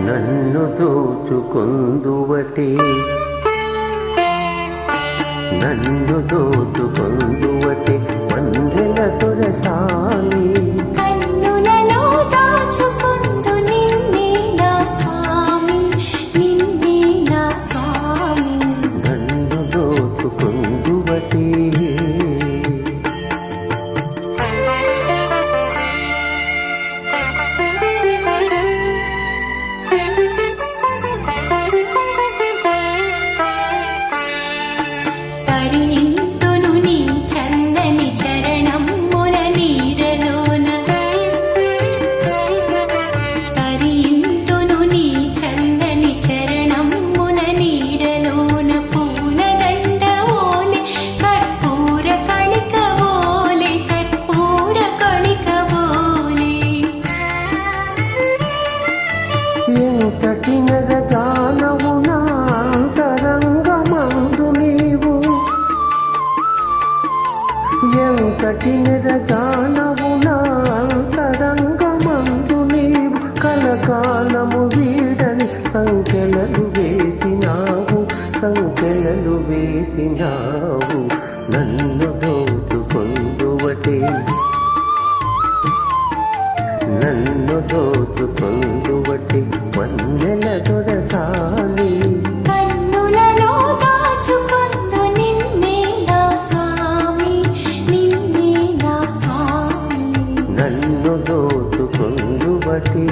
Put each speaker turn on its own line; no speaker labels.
నన్ను దోచుకొందువటే నన్ను దోచుకొందువటే వందెల దొరసాని
కన్నులలో దాచుకొందు నిన్నే నా స్వామి నిన్నే నా స్వామి
నన్ను దోచుకొందువటే
తరింతును నీ చల్లని చరణమ్ముల నీడలోన తరింతును నీ చల్లని చరణమ్ముల నీడలోన పూలదండ ఓలే కర్పూర కణిక ఓలే కర్పూర కణిక ఓలే
ఎంతటి నరగానవు నా అంతరంగమందు నీవు ఎంతటి నరగానవు నా అంతరంగమందు నీవు కలకాలము వీడని సంఖ్యలలు వేసినావు సంఖ్యలలు వేసినావు నన్ను దోచుకొందువటే నన్ను దోచుకొందువటే వన్నెల దొరసాని
కన్నులలో దాచుకొందు నిన్నే నా స్వామి నిన్నే నా స్వామి
నన్ను దోచుకొందువటే